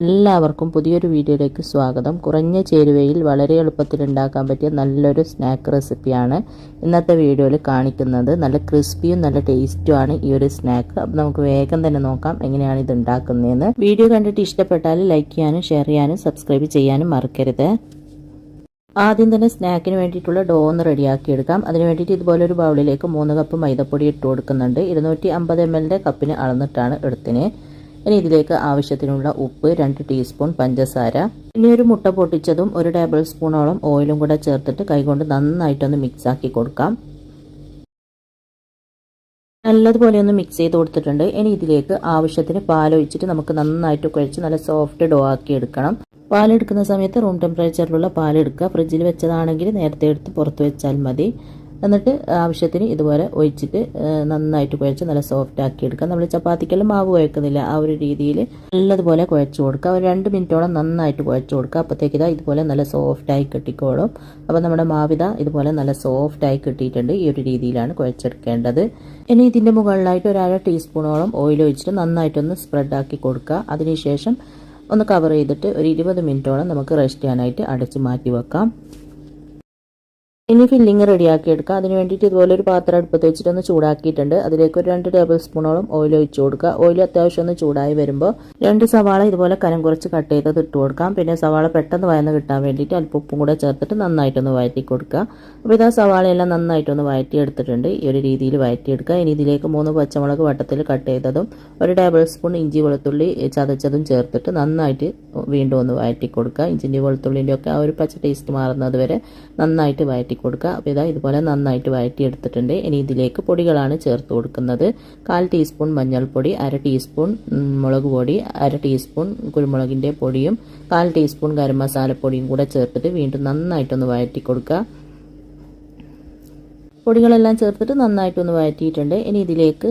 എല്ലാവർക്കും പുതിയൊരു വീഡിയോയിലേക്ക് സ്വാഗതം. കുറഞ്ഞ ചേരുവയിൽ വളരെ എളുപ്പത്തിൽ ഉണ്ടാക്കാൻ പറ്റിയ നല്ലൊരു സ്നാക്ക് റെസിപ്പിയാണ് ഇന്നത്തെ വീഡിയോയിൽ കാണിക്കുന്നത്. നല്ല ക്രിസ്പിയും നല്ല ടേസ്റ്റുമാണ് ഈ ഒരു സ്നാക്ക്. അപ്പോൾ നമുക്ക് വേഗം തന്നെ നോക്കാം എങ്ങനെയാണ് ഇത് ഉണ്ടാക്കുന്നതെന്ന്. വീഡിയോ കണ്ടിട്ട് ഇഷ്ടപ്പെട്ടാൽ ലൈക്ക് ചെയ്യാനും ഷെയർ ചെയ്യാനും സബ്സ്ക്രൈബ് ചെയ്യാനും മറക്കരുത്. ആദ്യം തന്നെ സ്നാക്കിന് വേണ്ടിയിട്ടുള്ള ഡോ ഒന്ന് റെഡിയാക്കി എടുക്കാം. അതിന് വേണ്ടിയിട്ട് ഇതുപോലൊരു ബൗളിലേക്ക് 3 കപ്പ് മൈദപ്പൊടി ഇട്ട് കൊടുക്കുന്നുണ്ട്. 250 ml കപ്പിന് അളന്നിട്ടാണ് എടുത്തിന്. ഇനി ഇതിലേക്ക് ആവശ്യത്തിനുള്ള ഉപ്പ്, 2 ടീസ്പൂൺ പഞ്ചസാര, ഇനി ഒരു മുട്ട പൊട്ടിച്ചതും 1 ടേബിൾ സ്പൂണോളം ഓയിലും കൂടെ ചേർത്തിട്ട് കൈകൊണ്ട് നന്നായിട്ടൊന്ന് മിക്സ് ആക്കി കൊടുക്കാം. നല്ലതുപോലെ ഒന്ന് മിക്സ് ചെയ്ത് കൊടുത്തിട്ടുണ്ട്. ഇനി ഇതിലേക്ക് ആവശ്യത്തിന് പാലൊഴിച്ചിട്ട് നമുക്ക് നന്നായിട്ട് കുഴച്ച് നല്ല സോഫ്റ്റ് ഡോ ആക്കി എടുക്കണം. പാലെടുക്കുന്ന സമയത്ത് റൂം ടെമ്പറേച്ചറിലുള്ള പാലെടുക്കുക. ഫ്രിഡ്ജിൽ വെച്ചതാണെങ്കിൽ നേരത്തെ എടുത്ത് പുറത്ത് വെച്ചാൽ മതി. എന്നിട്ട് ആവശ്യത്തിന് ഇതുപോലെ ഒഴിച്ചിട്ട് നന്നായിട്ട് കുഴച്ച് നല്ല സോഫ്റ്റ് ആക്കി എടുക്കുക. നമ്മൾ ചപ്പാത്തിക്കെല്ലാം മാവ് കുഴക്കുന്നില്ല, ആ ഒരു രീതിയിൽ നല്ലതുപോലെ കുഴച്ച് കൊടുക്കുക. ഒരു 2 മിനിറ്റോളം നന്നായിട്ട് കുഴച്ച് കൊടുക്കുക. അപ്പോഴത്തേക്ക് ഇതുപോലെ നല്ല സോഫ്റ്റായി കിട്ടിക്കോളും. അപ്പോൾ നമ്മുടെ മാവിത ഇതുപോലെ നല്ല സോഫ്റ്റായി കിട്ടിയിട്ടുണ്ട്. ഈ ഒരു രീതിയിലാണ് കുഴച്ചെടുക്കേണ്ടത്. ഇനി ഇതിൻ്റെ മുകളിലായിട്ട് ഒരു 1/2 ടീസ്പൂണോളം ഓയിൽ ഒഴിച്ചിട്ട് നന്നായിട്ടൊന്ന് സ്പ്രെഡാക്കി കൊടുക്കുക. അതിനുശേഷം ഒന്ന് കവർ ചെയ്തിട്ട് ഒരു 20 മിനിറ്റോളം നമുക്ക് റെസ്റ്റ് ചെയ്യാനായിട്ട് അടച്ച് മാറ്റി വെക്കാം. ഇനി ഫില്ലിങ് റെഡിയാക്കി എടുക്കുക. അതിന് വേണ്ടിയിട്ട് ഇതുപോലെ ഒരു പാത്രം അടുപ്പത്ത് വെച്ചിട്ട് ഒന്ന് ചൂടാക്കിയിട്ടുണ്ട്. അതിലേക്ക് ഒരു 2 ടേബിൾ സ്പൂണോളം ഓയിൽ ഒഴിച്ച് കൊടുക്കുക. ഓയിൽ അത്യാവശ്യം ഒന്ന് ചൂടായി വരുമ്പോൾ 2 സവാള ഇതുപോലെ കനം കുറച്ച് കട്ട് ചെയ്തത് ഇട്ട് കൊടുക്കാം. പിന്നെ സവാള പെട്ടെന്ന് വഴന്ന് കിട്ടാൻ വേണ്ടിയിട്ട് അല്പം ഉപ്പും കൂടെ ചേർത്തിട്ട് നന്നായിട്ടൊന്ന് വഴറ്റി കൊടുക്കുക. അപ്പോൾ ഇതാ സവാളയെല്ലാം നന്നായിട്ടൊന്ന് വഴറ്റി എടുത്തിട്ടുണ്ട്. ഈ ഒരു രീതിയിൽ വഴറ്റിയെടുക്കുക. ഇനി ഇതിലേക്ക് 3 പച്ചമുളക് വട്ടത്തിൽ കട്ട് ചെയ്തതും 1 ടേബിൾ സ്പൂൺ ഇഞ്ചി വെളുത്തുള്ളി ചതച്ചതും ചേർത്തിട്ട് നന്നായിട്ട് വീണ്ടും ഒന്ന് വഴറ്റി കൊടുക്കുക. ഇഞ്ചിൻ്റെ വെളുത്തുള്ളിൻ്റെ ഒക്കെ ആ ഒരു പച്ച ടേസ്റ്റ് മാറുന്നത് വരെ നന്നായിട്ട് വഴറ്റി കൊടുക്കുക. അപ്പോൾ ഇതുപോലെ നന്നായിട്ട് വഴറ്റി എടുത്തിട്ടുണ്ട്. ഇനി ഇതിലേക്ക് പൊടികളാണ് ചേർത്ത് കൊടുക്കുന്നത്. 1/4 ടീസ്പൂൺ മഞ്ഞൾപ്പൊടി, 1/2 ടീസ്പൂൺ മുളക് പൊടി, 1/2 ടീസ്പൂൺ കുരുമുളകിൻ്റെ പൊടിയും 1/4 ടീസ്പൂൺ ഗരം മസാലപ്പൊടിയും കൂടെ ചേർത്തിട്ട് വീണ്ടും നന്നായിട്ടൊന്ന് വഴറ്റി കൊടുക്കുക. പൊടികളെല്ലാം ചേർത്തിട്ട് നന്നായിട്ടൊന്ന് വഴറ്റിയിട്ടുണ്ട്. ഇനി ഇതിലേക്ക്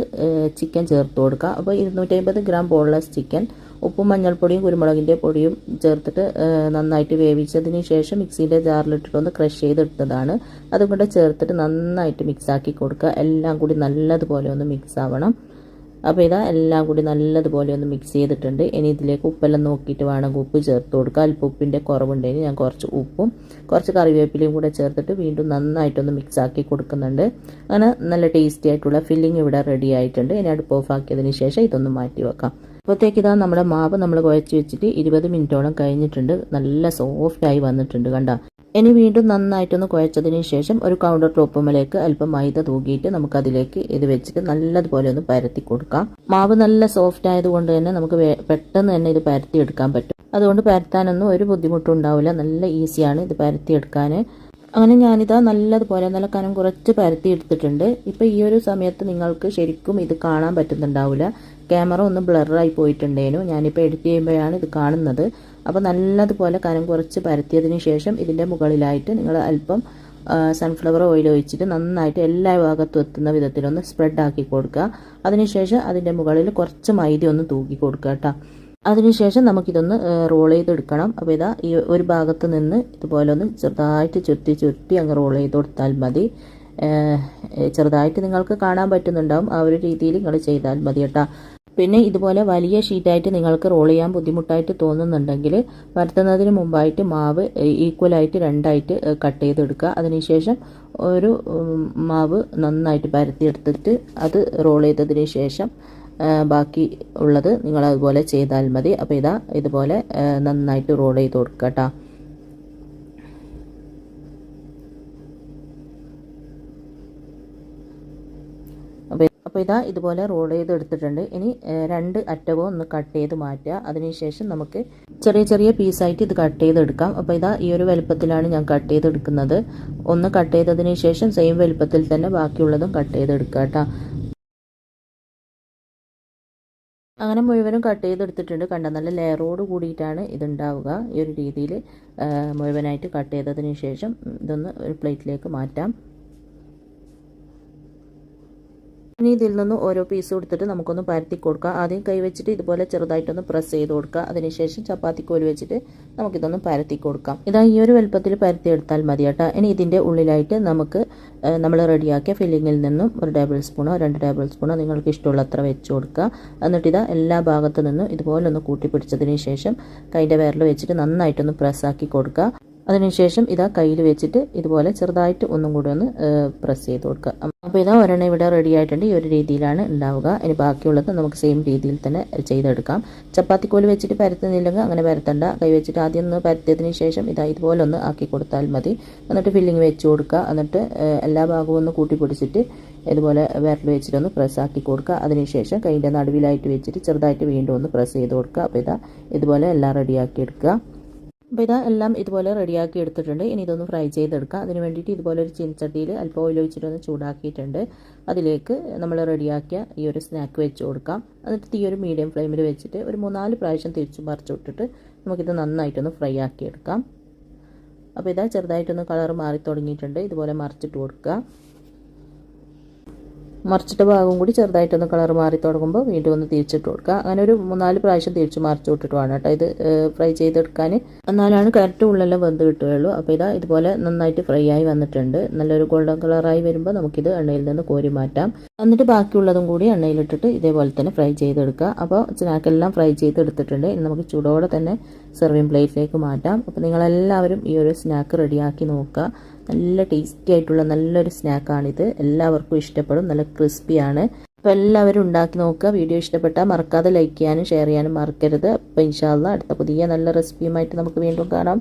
ചിക്കൻ ചേർത്ത് കൊടുക്കുക. അപ്പോൾ 250 ഗ്രാം ബോൺലെസ് ചിക്കൻ ഉപ്പും മഞ്ഞൾപ്പൊടിയും കുരുമുളകിൻ്റെ പൊടിയും ചേർത്തിട്ട് നന്നായിട്ട് വേവിച്ചതിന് ശേഷം മിക്സിയുടെ ജാറിലിട്ടിട്ടൊന്ന് ക്രഷ് ചെയ്തെടുത്തതാണ്. അതും കൂടെ ചേർത്തിട്ട് നന്നായിട്ട് മിക്സാക്കി കൊടുക്കുക. എല്ലാം കൂടി നല്ലതുപോലെ ഒന്ന് മിക്സ് ആവണം. അപ്പോൾ എല്ലാം കൂടി നല്ലതുപോലെ ഒന്ന് മിക്സ് ചെയ്തിട്ടുണ്ട്. ഇനി ഇതിലേക്ക് ഉപ്പെല്ലാം നോക്കിയിട്ട് വേണമെങ്കിൽ ഉപ്പ് ചേർത്ത് കൊടുക്കുക. അല്പം ഉപ്പിൻ്റെ കുറവുണ്ടെങ്കിൽ ഞാൻ കുറച്ച് ഉപ്പും കുറച്ച് കറിവേപ്പിലയും കൂടെ ചേർത്തിട്ട് വീണ്ടും നന്നായിട്ടൊന്ന് മിക്സ് ആക്കി കൊടുക്കുന്നുണ്ട്. അങ്ങനെ നല്ല ടേസ്റ്റി ആയിട്ടുള്ള ഫില്ലിങ് ഇവിടെ റെഡി ആയിട്ടുണ്ട്. ഇനി അടുപ്പ് ഓഫ് ആക്കിയതിന് ശേഷം ഇതൊന്ന് മാറ്റി വെക്കാം. അപ്പോഴത്തേക്ക് നമ്മുടെ മാവ് നമ്മൾ കുഴച്ച് വെച്ചിട്ട് 20 മിനിറ്റോളം കഴിഞ്ഞിട്ടുണ്ട്. നല്ല സോഫ്റ്റായി വന്നിട്ടുണ്ട് കണ്ട. ഇനി വീണ്ടും നന്നായിട്ടൊന്ന് കുഴച്ചതിന് ശേഷം ഒരു കൗണ്ടർ ടോപ്പുമ്മലേക്ക് അല്പം മൈദ തൂക്കിയിട്ട് നമുക്കതിലേക്ക് ഇത് വെച്ചിട്ട് നല്ലതുപോലെ ഒന്ന് പരത്തി കൊടുക്കാം. മാവ് നല്ല സോഫ്റ്റ് ആയതുകൊണ്ട് തന്നെ നമുക്ക് പെട്ടെന്ന് തന്നെ ഇത് പരത്തി എടുക്കാൻ പറ്റും. അതുകൊണ്ട് പരത്താനൊന്നും ഒരു ബുദ്ധിമുട്ടും ഉണ്ടാവില്ല. നല്ല ഈസിയാണ് ഇത് പരത്തിയെടുക്കാൻ. അങ്ങനെ ഞാനിതാ നല്ലതുപോലെ നല്ല കനം കുറച്ച് പരത്തി എടുത്തിട്ടുണ്ട്. ഇപ്പോൾ ഈ ഒരു സമയത്ത് നിങ്ങൾക്ക് ശരിക്കും ഇത് കാണാൻ പറ്റുന്നുണ്ടാവില്ല. ക്യാമറ ഒന്ന് ബ്ലറായി പോയിട്ടുണ്ടേനു. ഞാനിപ്പോൾ എഡിറ്റ് ചെയ്യുമ്പോഴാണ് ഇത് കാണുന്നത്. അപ്പോൾ നല്ലതുപോലെ കനം കുറച്ച് പരത്തിയതിന് ശേഷം ഇതിൻ്റെ മുകളിലായിട്ട് നിങ്ങൾ അല്പം സൺഫ്ലവർ ഓയിൽ ഒഴിച്ചിട്ട് നന്നായിട്ട് എല്ലാ ഭാഗത്തും എത്തുന്ന വിധത്തിലൊന്ന് സ്പ്രെഡാക്കി കൊടുക്കുക. അതിനുശേഷം അതിൻ്റെ മുകളിൽ കുറച്ച് മൈദ ഒന്ന് തൂക്കി കൊടുക്കുക കേട്ടോ. അതിനുശേഷം നമുക്കിതൊന്ന് റോൾ ചെയ്തെടുക്കണം. അപ്പോൾ ഈ ഒരു ഭാഗത്ത് നിന്ന് ഇതുപോലെ ഒന്ന് ചെറുതായിട്ട് ചുരുട്ടി അങ്ങ് റോൾ ചെയ്ത് കൊടുത്താൽ മതി. ചെറുതായിട്ട് നിങ്ങൾക്ക് കാണാൻ പറ്റുന്നുണ്ടാവും. ആ ഒരു രീതിയിൽ നിങ്ങൾ ചെയ്താൽ മതി കേട്ടോ. പിന്നെ ഇതുപോലെ വലിയ ഷീറ്റായിട്ട് നിങ്ങൾക്ക് റോൾ ചെയ്യാൻ ബുദ്ധിമുട്ടായിട്ട് തോന്നുന്നുണ്ടെങ്കിൽ പരത്തുന്നതിന് മുമ്പായിട്ട് മാവ് ഈക്വലായിട്ട് 2ആയിട്ട് കട്ട് ചെയ്തെടുക്കുക. അതിനുശേഷം ഒരു മാവ് നന്നായിട്ട് പരത്തിയെടുത്തിട്ട് അത് റോൾ ചെയ്തതിന് ശേഷം ബാക്കി ഉള്ളത് നിങ്ങൾ അതുപോലെ ചെയ്താൽ മതി. അപ്പോൾ ഇതുപോലെ നന്നായിട്ട് റോൾ ചെയ്ത് കൊടുക്കുക കേട്ടോ. അപ്പോൾ ഇതുപോലെ റോൾ ചെയ്ത് എടുത്തിട്ടുണ്ട്. ഇനി 2 അറ്റവും ഒന്ന് കട്ട് ചെയ്ത് മാറ്റുക. അതിനുശേഷം നമുക്ക് ചെറിയ ചെറിയ പീസായിട്ട് ഇത് കട്ട് ചെയ്തെടുക്കാം. അപ്പോൾ ഈ ഒരു വലുപ്പത്തിലാണ് ഞാൻ കട്ട് ചെയ്തെടുക്കുന്നത്. ഒന്ന് കട്ട് ചെയ്തതിന് ശേഷം സെയിം വലുപ്പത്തിൽ തന്നെ ബാക്കിയുള്ളതും കട്ട് ചെയ്തെടുക്കുക കേട്ടോ. അങ്ങനെ മുഴുവനും കട്ട് ചെയ്തെടുത്തിട്ടുണ്ട്. കണ്ട നല്ല ലെയറോട് കൂടിയിട്ടാണ് ഇതുണ്ടാവുക. ഈ ഒരു രീതിയിൽ മുഴുവനായിട്ട് കട്ട് ചെയ്തതിന് ശേഷം ഇതൊന്ന് ഒരു പ്ലേറ്റിലേക്ക് മാറ്റാം. ഇനി ഇതിൽ നിന്ന് ഓരോ പീസ് എടുത്തിട്ട് നമുക്കൊന്ന് പരത്തി കൊടുക്കാം. ആദ്യം കൈ വെച്ചിട്ട് ഇതുപോലെ ചെറുതായിട്ടൊന്ന് പ്രസ് ചെയ്ത് കൊടുക്കുക. അതിനുശേഷം ചപ്പാത്തി കോല് വെച്ചിട്ട് നമുക്കിതൊന്ന് പരത്തി കൊടുക്കാം. ഇതാ ഈ ഒരു വലുപ്പത്തിൽ പരത്തി എടുത്താൽ മതി കേട്ടോ. ഇനി ഇതിൻ്റെ ഉള്ളിലായിട്ട് നമുക്ക് നമ്മൾ റെഡിയാക്കിയ ഫില്ലിങ്ങിൽ നിന്നും ഒരു ടേബിൾ സ്പൂണോ 2 ടേബിൾ സ്പൂണോ നിങ്ങൾക്ക് ഇഷ്ടമുള്ളത്ര വെച്ച് കൊടുക്കുക. എന്നിട്ട് ഇതാ എല്ലാ ഭാഗത്തു നിന്നും ഇതുപോലെ ഒന്ന് കൂട്ടിപ്പിടിച്ചതിന് ശേഷം കൈൻ്റെ വിരൽ വെച്ചിട്ട് നന്നായിട്ടൊന്ന് പ്രസ്സാക്കി കൊടുക്കുക. അതിനുശേഷം ഇതാ കയ്യിൽ വെച്ചിട്ട് ഇതുപോലെ ചെറുതായിട്ട് ഒന്നും കൂടി ഒന്ന് പ്രസ് ചെയ്ത് കൊടുക്കുക. അപ്പോൾ ഇതാ ഒരെണ്ണം ഇവിടെ റെഡി ആയിട്ടുണ്ട്. ഈ ഒരു രീതിയിലാണ് ഉണ്ടാവുക. ഇനി ബാക്കിയുള്ളത് നമുക്ക് സെയിം രീതിയിൽ തന്നെ ചെയ്തെടുക്കാം. ചപ്പാത്തിക്കോല് വെച്ചിട്ട് പരത്തുന്നില്ലെങ്കിൽ അങ്ങനെ പരത്തണ്ട. കൈ വെച്ചിട്ട് ആദ്യം ഒന്ന് പരത്തിയതിന് ശേഷം ഇതാ ഇതുപോലെ ഒന്ന് ആക്കി കൊടുത്താൽ മതി. എന്നിട്ട് ഫില്ലിങ് വെച്ച് കൊടുക്കുക. എന്നിട്ട് എല്ലാ ഭാഗവും ഒന്ന് കൂട്ടിപ്പിടിച്ചിട്ട് ഇതുപോലെ വിരൽ വെച്ചിട്ടൊന്ന് പ്രസ് ആക്കി കൊടുക്കുക. അതിനുശേഷം കൈൻ്റെ നടുവിലായിട്ട് വെച്ചിട്ട് ചെറുതായിട്ട് വീണ്ടും ഒന്ന് പ്രസ് ചെയ്ത് കൊടുക്കുക. അപ്പോൾ ഇതാ ഇതുപോലെ എല്ലാം റെഡിയാക്കി എടുക്കുക. അപ്പോൾ ഇതാ എല്ലാം ഇതുപോലെ റെഡിയാക്കി എടുത്തിട്ടുണ്ട്. ഇനി ഇതൊന്ന് ഫ്രൈ ചെയ്തെടുക്കാം. അതിന് വേണ്ടിയിട്ട് ഇതുപോലെ ഒരു ചീനച്ചട്ടിയിൽ അല്പം ഓയിൽ ഒഴിച്ചിട്ടൊന്ന് ചൂടാക്കിയിട്ടുണ്ട്. അതിലേക്ക് നമ്മൾ റെഡിയാക്കിയ ഈ ഒരു സ്നാക്ക് വെച്ച് കൊടുക്കാം. എന്നിട്ട് ഈ ഒരു മീഡിയം ഫ്ലെയിമിൽ വെച്ചിട്ട് ഒരു 3-4 പ്രാവശ്യം തിരിച്ചു മറിച്ച് വിട്ടിട്ട് നമുക്കിത് നന്നായിട്ടൊന്ന് ഫ്രൈ ആക്കി എടുക്കാം. അപ്പോൾ ഇതാ ചെറുതായിട്ടൊന്ന് കളർ മാറി തുടങ്ങിയിട്ടുണ്ട്. ഇതുപോലെ മറിച്ചിട്ട് കൊടുക്കുക. മറിച്ചിട്ട ഭാഗം കൂടി ചെറുതായിട്ടൊന്ന് കളർ മാറി തുടങ്ങുമ്പോൾ വീണ്ടും ഒന്ന് തിരിച്ചിട്ട് കൊടുക്കുക. അങ്ങനെ ഒരു 3-4 പ്രാവശ്യം തിരിച്ച് മറിച്ച് വിട്ടിട്ട് വേണം കേട്ടോ ഇത് ഫ്രൈ ചെയ്തെടുക്കാൻ. എന്നാലാണ് കറക്റ്റ് ഉള്ളെല്ലാം വെന്ത് കിട്ടുകയുള്ളൂ. അപ്പോൾ ഇതാ ഇതുപോലെ നന്നായിട്ട് ഫ്രൈ ആയി വന്നിട്ടുണ്ട്. നല്ലൊരു ഗോൾഡൻ കളറായി വരുമ്പോൾ നമുക്കിത് എണ്ണയിൽ നിന്ന് കോരി മാറ്റാം. എന്നിട്ട് ബാക്കിയുള്ളതും കൂടി എണ്ണയിലിട്ടിട്ട് ഇതേപോലെ തന്നെ ഫ്രൈ ചെയ്തെടുക്കുക. അപ്പോൾ സ്നാക്കെല്ലാം ഫ്രൈ ചെയ്തെടുത്തിട്ടുണ്ട്. ഇനി നമുക്ക് ചൂടോടെ തന്നെ സെർവിങ് പ്ലേറ്റിലേക്ക് മാറ്റാം. അപ്പോൾ നിങ്ങളെല്ലാവരും ഈ ഒരു സ്നാക്ക് റെഡിയാക്കി നോക്കുക. നല്ല ടേസ്റ്റി ആയിട്ടുള്ള നല്ലൊരു സ്നാക്കാണിത്. എല്ലാവർക്കും ഇഷ്ടപ്പെടും. നല്ല ക്രിസ്പിയാണ്. അപ്പോൾ എല്ലാവരും ഉണ്ടാക്കി നോക്കുക. വീഡിയോ ഇഷ്ടപ്പെട്ടാൽ മറക്കാതെ ലൈക്ക് ചെയ്യാനും ഷെയർ ചെയ്യാനും മറക്കരുത്. അപ്പോൾ ഇൻഷാ അല്ലാഹ് അടുത്ത പുതിയ നല്ല റെസിപ്പിയുമായിട്ട് നമുക്ക് വീണ്ടും കാണാം.